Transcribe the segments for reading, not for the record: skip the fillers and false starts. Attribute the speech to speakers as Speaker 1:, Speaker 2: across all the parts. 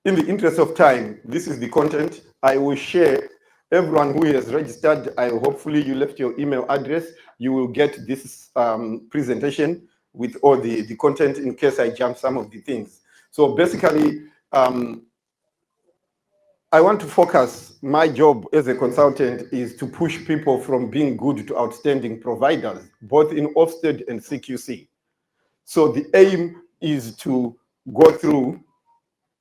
Speaker 1: In the interest of time, this is the content I will share. Everyone who has registered, hopefully you left your email address. You will get this presentation with all the content in case I jump some of the things. So basically, I want to focus, my job as a consultant is to push people from being good to outstanding providers, both in Ofsted and CQC. So the aim is to go through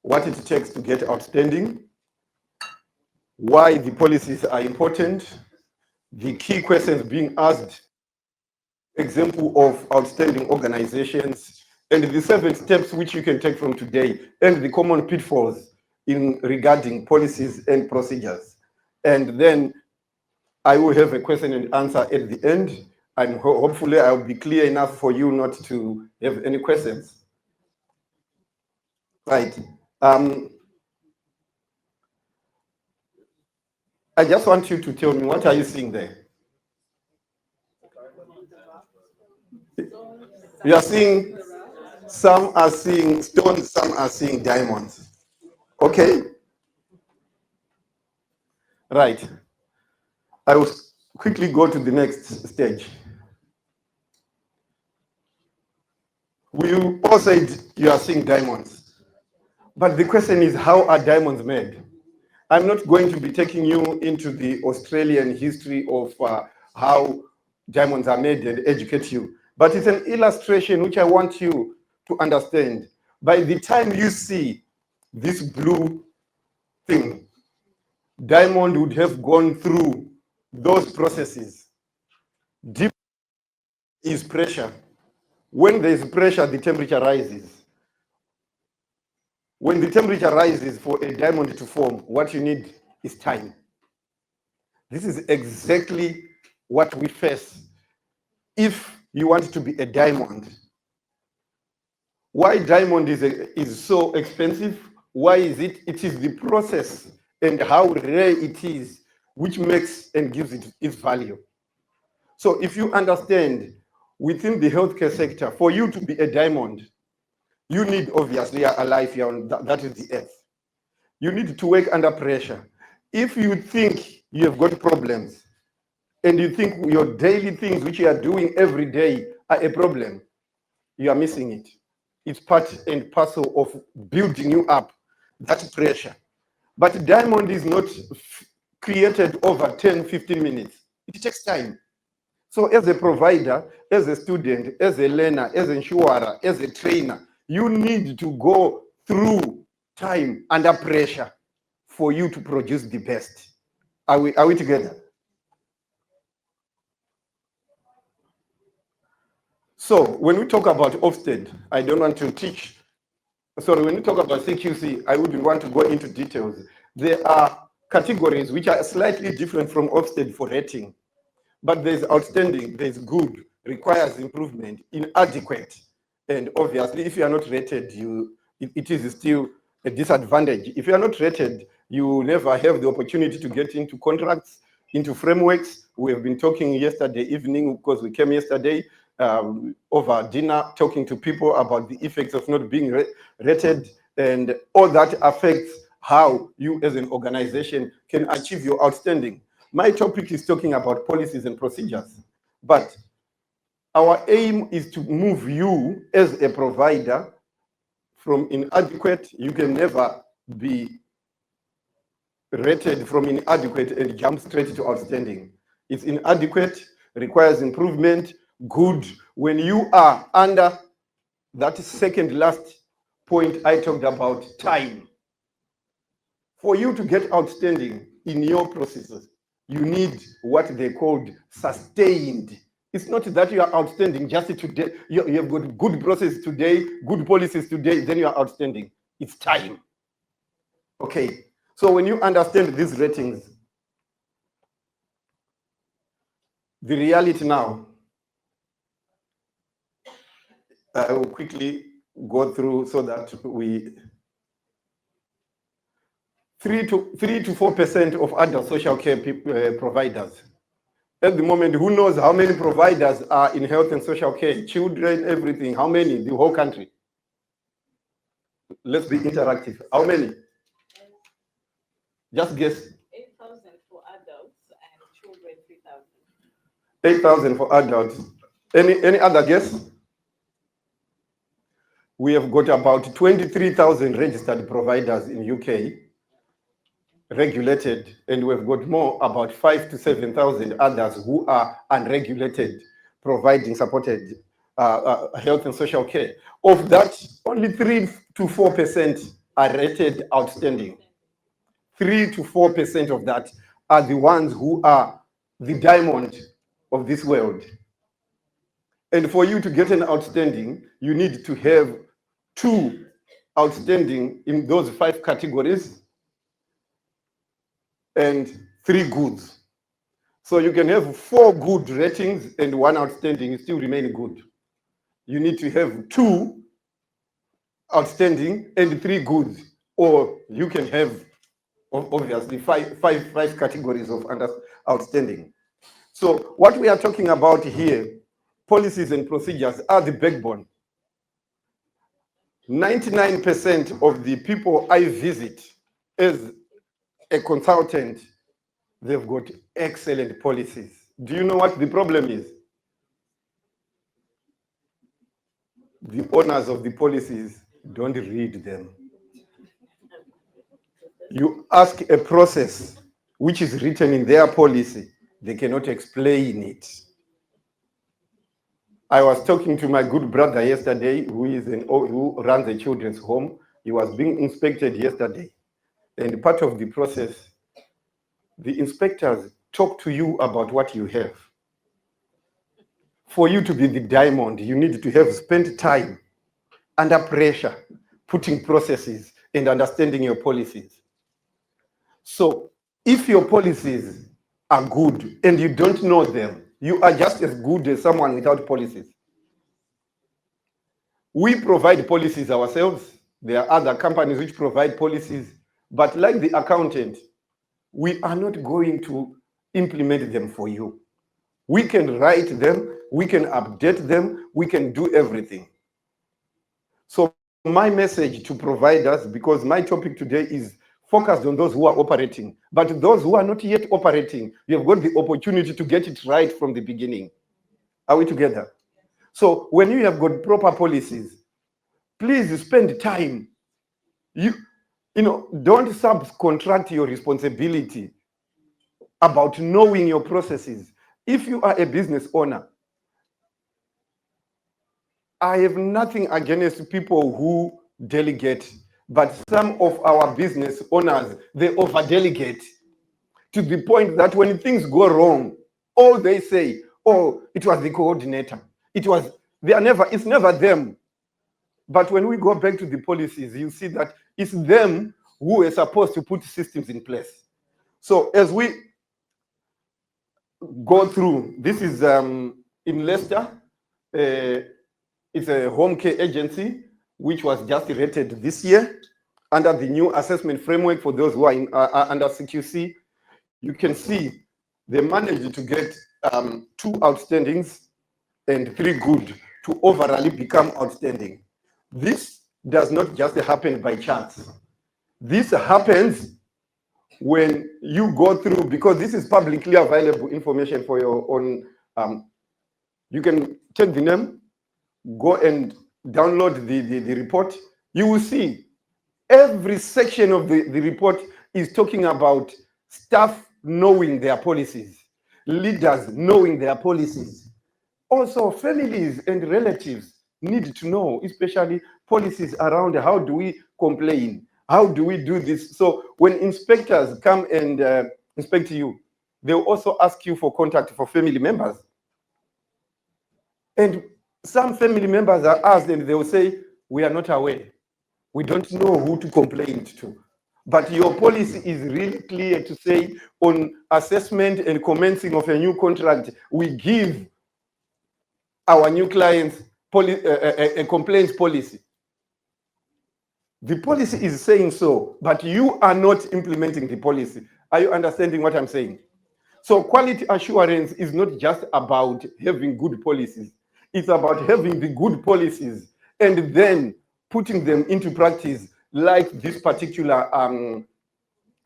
Speaker 1: what it takes to get outstanding, why the policies are important, the key questions being asked, example of outstanding organizations, and the 7 steps which you can take from today, and the common pitfalls in regarding policies and procedures. And then I will have a question and answer at the end, and hopefully I'll be clear enough for you not to have any questions. Right. I just want you to tell me, what are you seeing there? You are seeing, some are seeing stones, some are seeing diamonds. Okay? Right. I will quickly go to the next stage. We all said you are seeing diamonds. But the question is, how are diamonds made? I'm not going to be taking you into the Australian history of how diamonds are made and educate you. But it's an illustration which I want you to understand. By the time you see this blue thing, diamond would have gone through those processes. Deep is pressure. When there is pressure, the temperature rises. When the temperature rises for a diamond to form, what you need is time. This is exactly what we face if you want to be a diamond. Why diamond is so expensive? Why is it? It is the process and how rare it is which makes and gives it its value. So if you understand, within the healthcare sector, for you to be a diamond, you need obviously a life here on that is the earth. You need to work under pressure. If you think you have got problems and you think your daily things which you are doing every day are a problem, you are missing it. It's part and parcel of building you up, that pressure. But diamond is not created over 10, 15 minutes. It takes time. So as a provider, as a student, as a learner, as an insurer, as a trainer, you need to go through time under pressure for you to produce the best. Are we together? So when we talk about Ofsted, I don't want to teach. Sorry, when we talk about CQC, I wouldn't want to go into details. There are categories which are slightly different from Ofsted for rating. But there's outstanding, there's good, requires improvement, inadequate. And obviously, if you are not rated, it is still a disadvantage. If you are not rated, you never have the opportunity to get into contracts, into frameworks. We have been talking yesterday evening, because we came yesterday over dinner, talking to people about the effects of not being rated, and all that affects how you as an organization can achieve your outstanding. My topic is talking about policies and procedures, but our aim is to move you as a provider from inadequate. You can never be rated from inadequate and jump straight to outstanding. It's inadequate, requires improvement, good. When you are under that second last point I talked about, time. For you to get outstanding in your processes, you need what they called sustained. It's not that you are outstanding just today. You have got good process today, good policies today, then you are outstanding. It's time. Okay. So when you understand these ratings, the reality now, I will quickly go through so that we 3 to 4% of adult social care providers. At the moment, who knows how many providers are in health and social care? Children, everything. How many? The whole country. Let's be interactive. How many? Just guess.
Speaker 2: 8,000 for adults and children 3,000.
Speaker 1: 8,000 for adults. Any other guess? We have got about 23,000 registered providers in UK, regulated, and we've got more, about 5,000 to 7,000 others who are unregulated, providing supported health and social care. Of that, only 3 to 4% are rated outstanding. 3 to 4% of that are the ones who are the diamond of this world. And for you to get an outstanding, you need to have 2 outstanding in those 5 categories and 3 goods. So you can have 4 good ratings and 1 outstanding, you still remain good. You need to have 2 outstanding and 3 goods, or you can have obviously five categories of outstanding. So what we are talking about here, policies and procedures, are the backbone. 99% of the people I visit as a consultant, they've got excellent policies. Do you know what the problem is? The owners of the policies don't read them. You ask a process which is written in their policy, they cannot explain it. I was talking to my good brother yesterday, who runs a children's home. He was being inspected yesterday. And part of the process, the inspectors talk to you about what you have. For you to be the diamond, you need to have spent time under pressure, putting processes and understanding your policies. So if your policies are good and you don't know them, you are just as good as someone without policies. We provide policies ourselves. There are other companies which provide policies, but like the accountant, we are not going to implement them for you. We can write them, we can update them, we can do everything. So my message to providers, because my topic today is focused on those who are operating, but those who are not yet operating, you have got the opportunity to get it right from the beginning. Are we together? So when you have got proper policies, please spend time. You know, don't subcontract your responsibility about knowing your processes. If you are a business owner, I have nothing against people who delegate, but some of our business owners, they over-delegate to the point that when things go wrong, all they say, oh, it was the coordinator. It's never them. But when we go back to the policies, you see that it's them who are supposed to put systems in place. So as we go through, this is in Leicester, it's a home care agency, which was just rated this year under the new assessment framework for those who are under CQC. You can see they managed to get 2 outstandings and 3 good to overall become outstanding. This does not just happen by chance. This happens when you go through, because this is publicly available information for your own. You can take the name, go and download the report. You will see every section of the report is talking about staff knowing their policies, leaders knowing their policies. Also, families and relatives need to know, especially policies around how do we complain, how do we do this. So when inspectors come and inspect you, they'll also ask you for contact for family members. And some family members are asked and they will say, we are not aware. We don't know who to complain to. But your policy is really clear to say on assessment and commencing of a new contract, we give our new clients a complaints policy. The policy is saying so, but you are not implementing the policy. Are you understanding what I'm saying? So quality assurance is not just about having good policies. It's about having the good policies and then putting them into practice, like this particular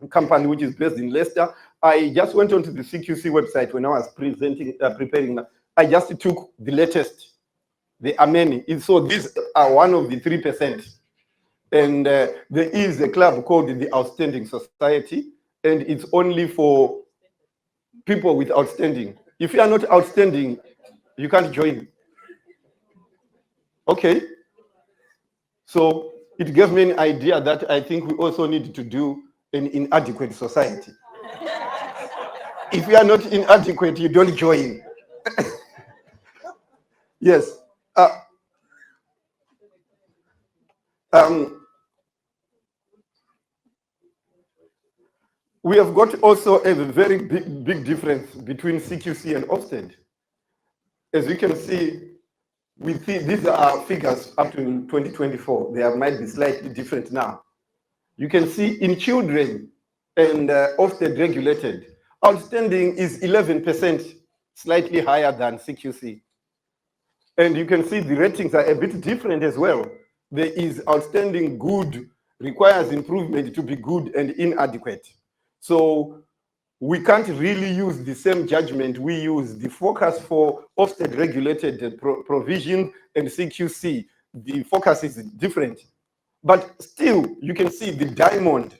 Speaker 1: company which is based in Leicester. I just went onto the CQC website when I was preparing. I just took the latest. There are many. So these are one of the 3%. And there is a club called the Outstanding Society, and it's only for people with outstanding. If you are not outstanding, you can't join. Okay. So it gave me an idea that I think we also need to do an inadequate society. If you are not inadequate, you don't join. Yes. We have got also a very big difference between CQC and Ofsted. As you can see, these are figures up to 2024. They might be slightly different now. You can see in children and Ofsted regulated, outstanding is 11%, slightly higher than CQC. And you can see the ratings are a bit different as well. There is outstanding good, requires improvement to be good, and inadequate. So we can't really use the same judgment. We use the focus for Ofsted regulated provision and CQC. The focus is different. But still, you can see the diamond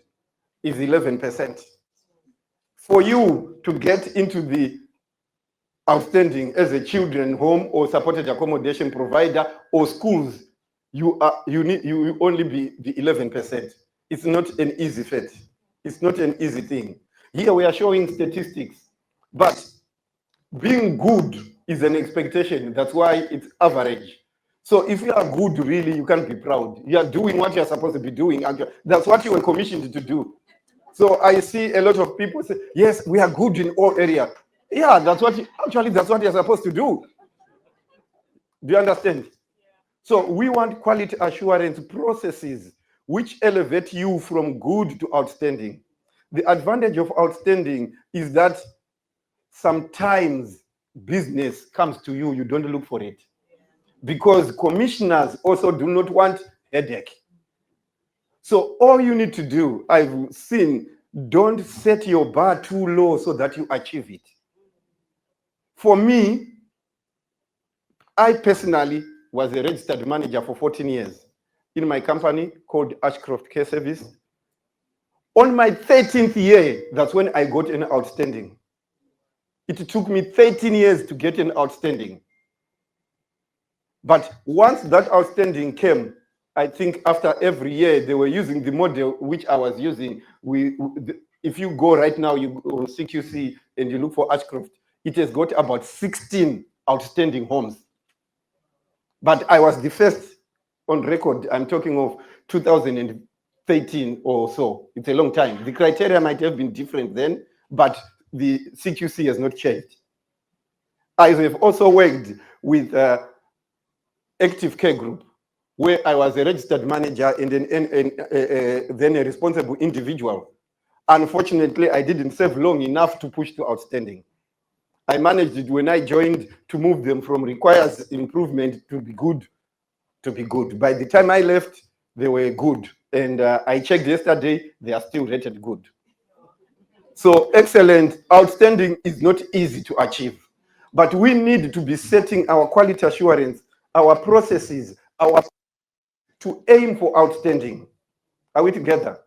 Speaker 1: is 11%. For you to get into the outstanding as a children home or supported accommodation provider or schools, you only be the 11%. It's not an easy feat. It's not an easy thing. Here we are showing statistics, but being good is an expectation. That's why it's average. So if you are good, really, you can't be proud. You are doing what you are supposed to be doing. And that's what you were commissioned to do. So I see a lot of people say, yes, we are good in all areas. Yeah, that's what you're supposed to do. Do you understand? So we want quality assurance processes which elevate you from good to outstanding. The advantage of outstanding is that sometimes business comes to you, you don't look for it. Because commissioners also do not want headache. So all you need to do, I've seen, don't set your bar too low so that you achieve it. For me, I personally was a registered manager for 14 years in my company called Ashcroft Care Service. On my 13th year, that's when I got an outstanding. It took me 13 years to get an outstanding. But once that outstanding came, I think after every year, they were using the model which I was using. If you go right now, you go CQC and you look for Ashcroft, it has got about 16 outstanding homes. But I was the first on record. I'm talking of 2013 or so. It's a long time. The criteria might have been different then, but the CQC has not changed. I have also worked with Active Care Group, where I was a registered manager and then a responsible individual. Unfortunately, I didn't serve long enough to push to outstanding. I managed it when I joined to move them from requires improvement to be good to be good. By the time I left, they were good. And I checked yesterday, they are still rated good. So excellent, outstanding is not easy to achieve. But we need to be setting our quality assurance, our processes, to aim for outstanding. Are we together?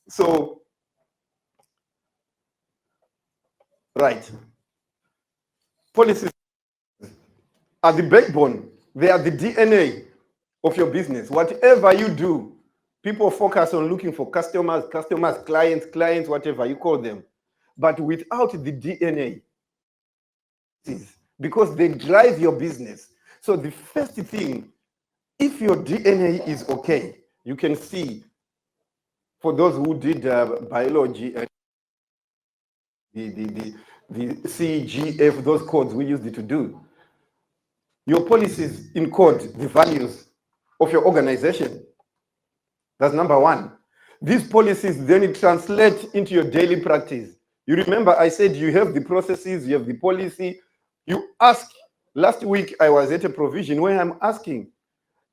Speaker 1: So, right. Policies are the backbone. They are the DNA of your business. Whatever you do, people focus on looking for customers, clients, whatever you call them. But without the DNA, because they drive your business. So the first thing, if your DNA is okay, you can see, for those who did biology, the CGF, those codes we used it to do. Your policies encode the values of your organization. That's number one. These policies then translate into your daily practice. You remember I said you have the processes, you have the policy. You ask, last week I was at a provision where I'm asking,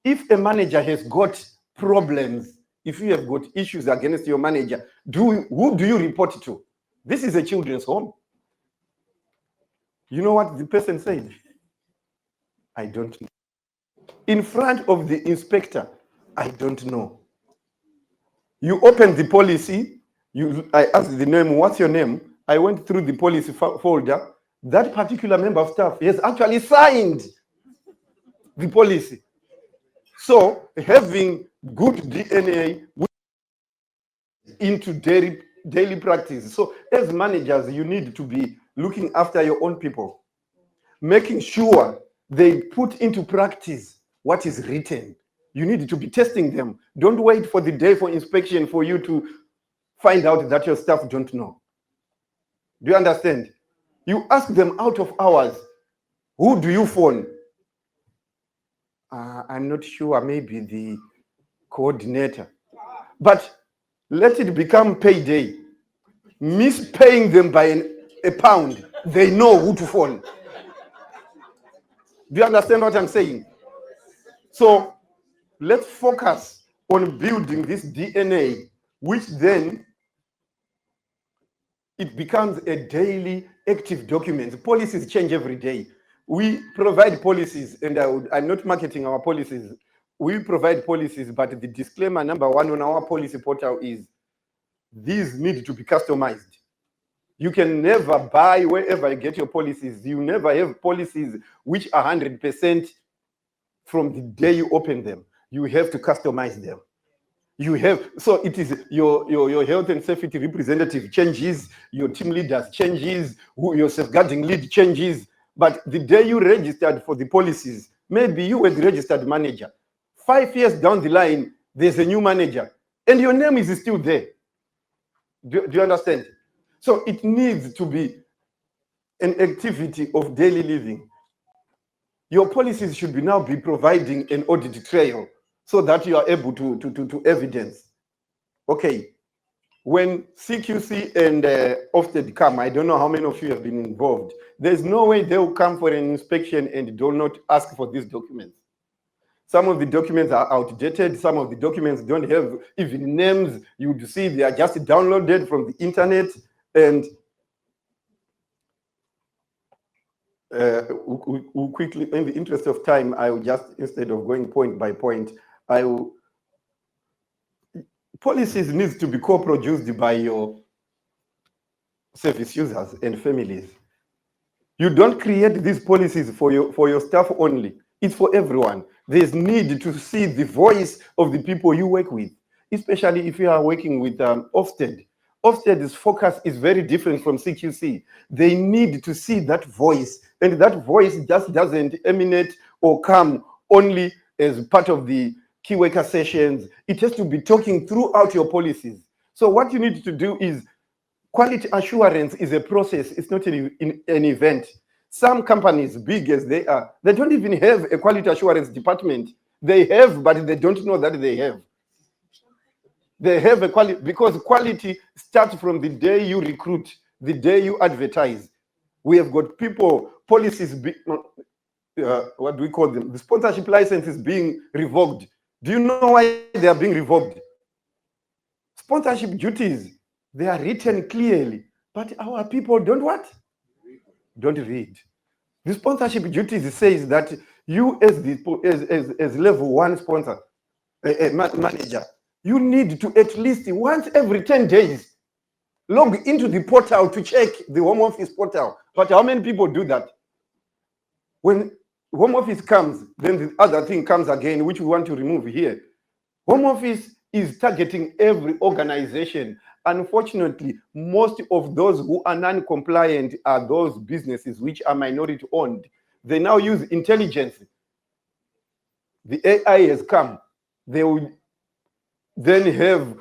Speaker 1: if a manager has got problems if you have got issues against your manager, who do you report to? This is a children's home. You know what the person said? I don't know. In front of the inspector, I don't know. You open the policy, I asked the name, what's your name? I went through the policy folder. That particular member of staff has actually signed the policy. So having good DNA into daily practice. So as managers, you need to be looking after your own people, making sure they put into practice what is written. You need to be testing them. Don't wait for the day for inspection for you to find out that your staff don't know. Do you understand? You ask them out of hours, who do you phone? I'm not sure, maybe the coordinator. But let it become payday. Miss paying them by a pound, they know who to phone. Do you understand what I'm saying? So let's focus on building this DNA, which then it becomes a daily active document. Policies change every day. We provide policies, and I'm not marketing our policies. We provide policies, but the disclaimer number one on our policy portal is these need to be customized. You can never buy wherever you get your policies. You never have policies which are 100% from the day you open them. You have to customize them. You have, so it is your health and safety representative changes, your team leaders changes, your safeguarding lead changes. But the day you registered for the policies, maybe you were the registered manager. 5 years down the line, there's a new manager, and your name is still there. Do you understand? So it needs to be an activity of daily living. Your policies should be now be providing an audit trail so that you are able to evidence. Okay, when CQC and Ofsted come, I don't know how many of you have been involved. There's no way they will come for an inspection and do not ask for these documents. Some of the documents are outdated. Some of the documents don't have even names. You would see they are just downloaded from the internet. And quickly, in the interest of time, I will just, instead of going point by point, policies need to be co-produced by your service users and families. You don't create these policies for your staff only. It's for everyone. There's need to see the voice of the people you work with, especially if you are working with Ofsted. Ofsted's focus is very different from CQC. They need to see that voice, and that voice just doesn't emanate or come only as part of the key worker sessions. It has to be talking throughout your policies. So what you need to do is, quality assurance is a process. It's not an event. Some companies, big as they are, they don't even have a quality assurance department. They have, but they don't know that they have. They have a quality, because quality starts from the day you recruit, the day you advertise. We have got people, policies, what do we call them? The sponsorship license is being revoked. Do you know why they are being revoked? Sponsorship duties, they are written clearly, but our people don't what? Don't read. The sponsorship duties says that you as level 1 sponsor, manager, you need to at least once every 10 days log into the portal to check the home office portal. But how many people do that? When home office comes, then the other thing comes again, which we want to remove here. Home office is targeting every organization. Unfortunately, most of those who are non-compliant are those businesses which are minority owned. They now use intelligence. The AI has come. They will then have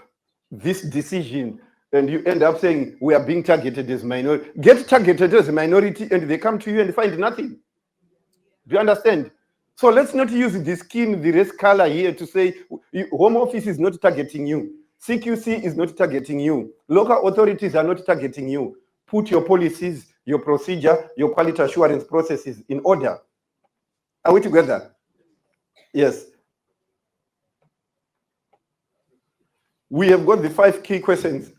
Speaker 1: this decision, and you end up saying, we are being targeted as minority. Get targeted as a minority, and they come to you and find nothing. Do you understand? So let's not use the skin, the race color here to say home office is not targeting you. CQC is not targeting you. Local authorities are not targeting you. Put your policies, your procedure, your quality assurance processes in order. Are we together? Yes. we have got the 5 key questions.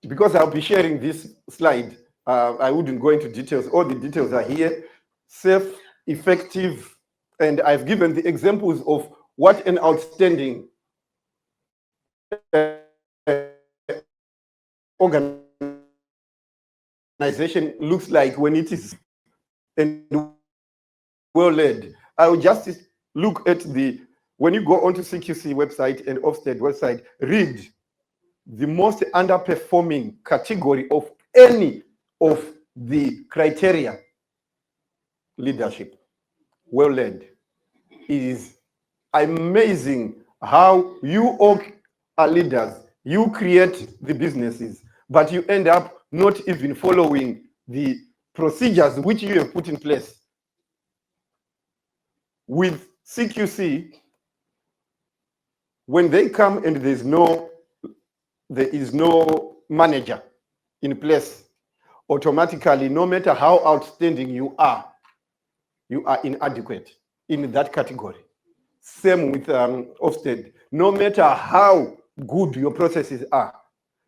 Speaker 1: Because I'll be sharing this slide, I wouldn't go into details. All the details are here. Safe, effective, and I've given the examples of what an outstanding organization looks like when it is and well led. I will just look at when you go onto CQC website and Ofsted website, read the most underperforming category of any of the criteria. Leadership, well led. It is amazing how you all are leaders. You create the businesses, but you end up not even following the procedures which you have put in place. With CQC, when they come and there is no manager in place, automatically, no matter how outstanding you are inadequate in that category. Same with Ofsted. No matter how good your processes are,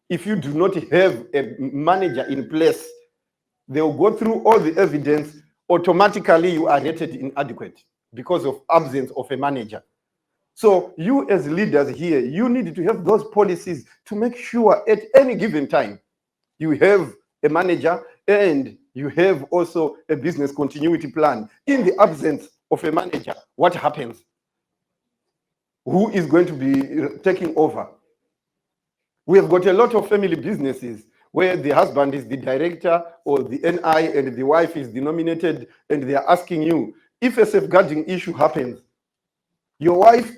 Speaker 1: if you do not have a manager in place, they'll go through all the evidence, automatically you are rated inadequate because of absence of a manager. So you as leaders here, you need to have those policies to make sure at any given time you have a manager and you have also a business continuity plan. In the absence of a manager, what happens? Who is going to be taking over? We have got a lot of family businesses where the husband is the director or the NI and the wife is denominated, and they are asking you, if a safeguarding issue happens, your wife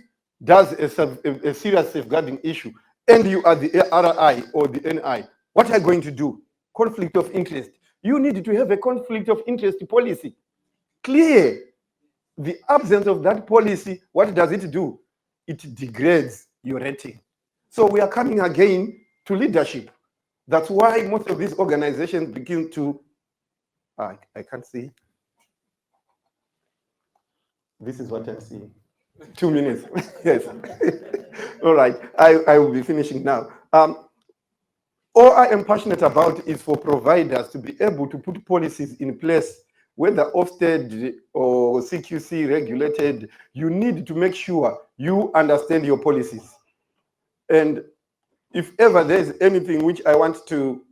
Speaker 1: does a serious safeguarding issue, and you are the RI or the NI, what are you going to do? Conflict of interest. You need to have a conflict of interest policy. Clear. The absence of that policy, what does it do? It degrades your rating. So we are coming again to leadership. That's why most of these organizations begin to, I can't see. This is what I'm seeing. 2 minutes. Yes. All right. I will be finishing now. All I am passionate about is for providers to be able to put policies in place, whether Ofsted or CQC regulated. You need to make sure you understand your policies. And if ever there's anything which I want to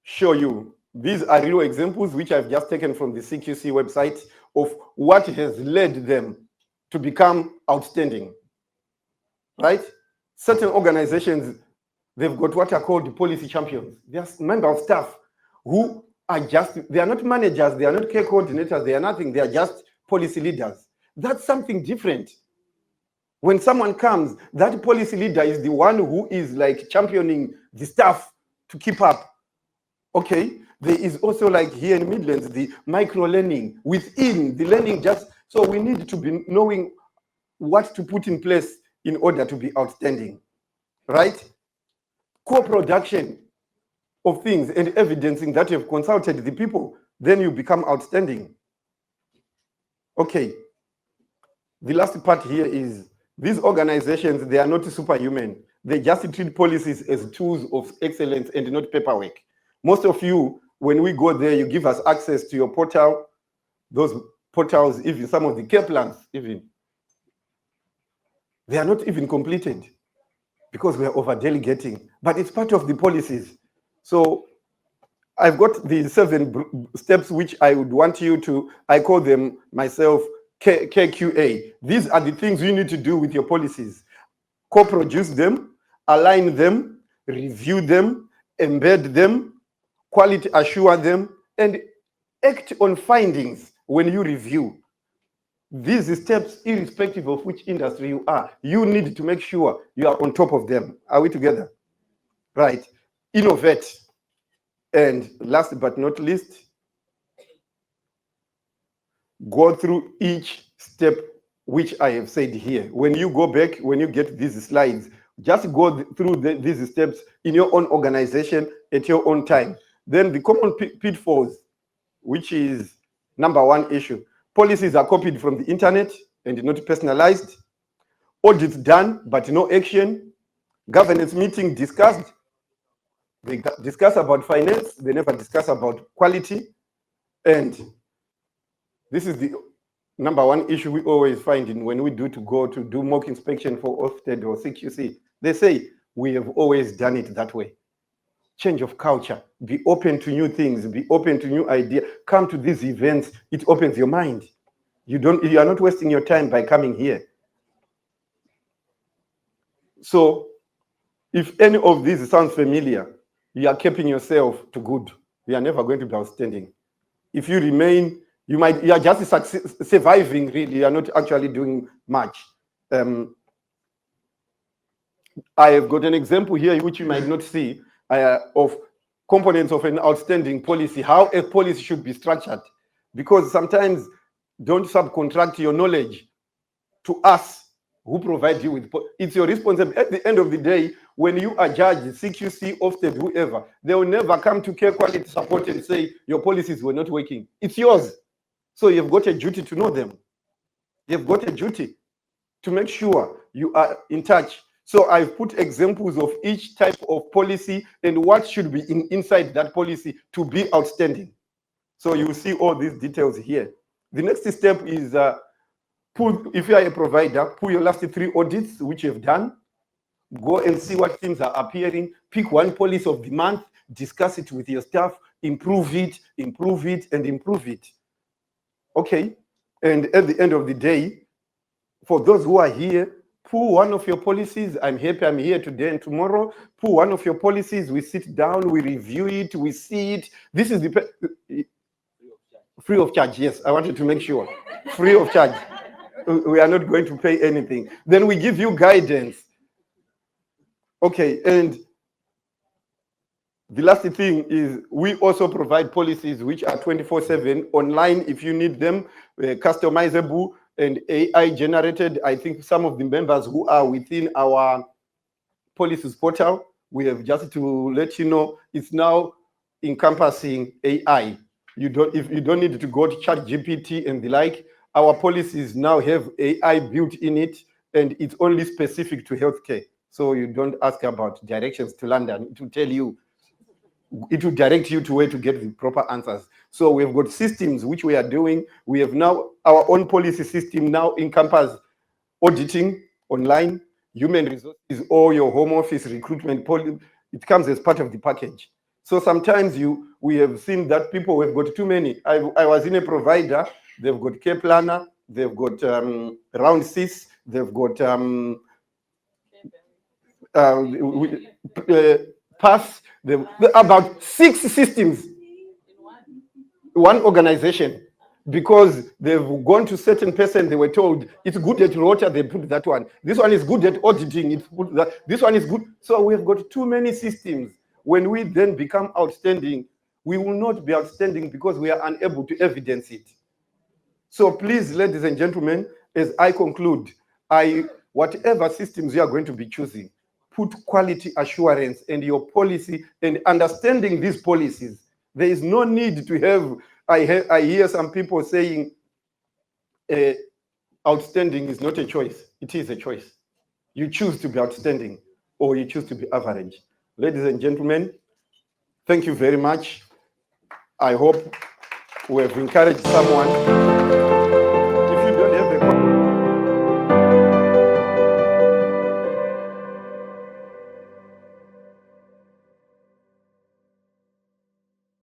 Speaker 1: show you, these are real examples which I've just taken from the CQC website of what has led them to become outstanding, right? Certain organizations, they've got what are called the policy champions. They're members of staff who are they are not managers, they are not care coordinators, they are nothing, they are just policy leaders. That's something different. When someone comes, that policy leader is the one who is like championing the staff to keep up. Okay, there is also, like here in Midlands, the micro learning within the learning. So we need to be knowing what to put in place in order to be outstanding, right? Co-production of things and evidencing that you've consulted the people, then you become outstanding. Okay, the last part here is these organizations, they are not superhuman. They just treat policies as tools of excellence and not paperwork. Most of you, when we go there, you give us access to your portal, those portals, even some of the care plans, even. They are not even completed because we are over-delegating, but it's part of the policies. So I've got the 7 steps which I would want you to, I call them myself KQA. These are the things you need to do with your policies. Co-produce them, align them, review them, embed them, quality assure them, and act on findings when you review. These steps, irrespective of which industry you are, you need to make sure you are on top of them. Are we together? Right. Innovate. And last but not least, go through each step which I have said here. When you go back, when you get these slides, just go through these steps in your own organization at your own time. Then the common pitfalls, which is number 1 issue. Policies are copied from the internet and not personalized. Audits done, but no action. Governance meeting discussed. They discuss about finance. They never discuss about quality. And this is the number one issue we always find in when we go to do mock inspection for Ofsted or CQC. They say, we have always done it that way. Change of culture, be open to new things, be open to new ideas. Come to these events, it opens your mind. You are not wasting your time by coming here. So if any of these sounds familiar, you are keeping yourself to good. You are never going to be outstanding. If you remain, you are just surviving, really. You are not actually doing much. I have got an example here, which you might not see, of components of an outstanding policy, how a policy should be structured. Because sometimes don't subcontract your knowledge to us who provide you with, it's your responsibility. At the end of the day, when you are judged, CQC, Ofsted, whoever, they will never come to care quality support and say your policies were not working. It's yours. So you've got a duty to know them. You've got a duty to make sure you are in touch. So I've put examples of each type of policy and what should be inside that policy to be outstanding. So you will see all these details here. The next step is, if you are a provider, pull your last 3 audits, which you've done. Go and see what things are appearing. Pick one policy of the month, discuss it with your staff, improve it, and improve it. Okay? And at the end of the day, for those who are here, pull one of your policies. I'm happy I'm here today and tomorrow. Pull one of your policies. We sit down, we review it, we see it. This is the free of charge. Yes, I wanted to make sure. Free of charge. We are not going to pay anything. Then we give you guidance. Okay, and the last thing is we also provide policies which are 24/7 online if you need them, customizable and AI generated. I think some of the members who are within our policies portal, we have just to let you know, it's now encompassing AI. You don't need to go to ChatGPT and the like. Our policies now have AI built in it, and it's only specific to healthcare. So you don't ask about directions to London. It will tell you, it will direct you to where to get the proper answers. So we've got systems which we are doing. We have now our own policy system now encompass auditing online, human resources, or your home office recruitment policy. It comes as part of the package. So sometimes we have seen that people have got too many. I was in a provider, they've got care planner, they've got round sys, they've got pass, about 6 systems, one organization, because they've gone to certain person, they were told it's good at rota, they put that one. This one is good at auditing, it's put that. This one is good. So we've got too many systems. When we then become outstanding, we will not be outstanding because we are unable to evidence it. So please, ladies and gentlemen, as I conclude, whatever systems you are going to be choosing, put quality assurance in your policy and understanding these policies. There is no need to have, I hear some people saying outstanding is not a choice. It is a choice. You choose to be outstanding or you choose to be average. Ladies and gentlemen, thank you very much. I hope we have encouraged someone.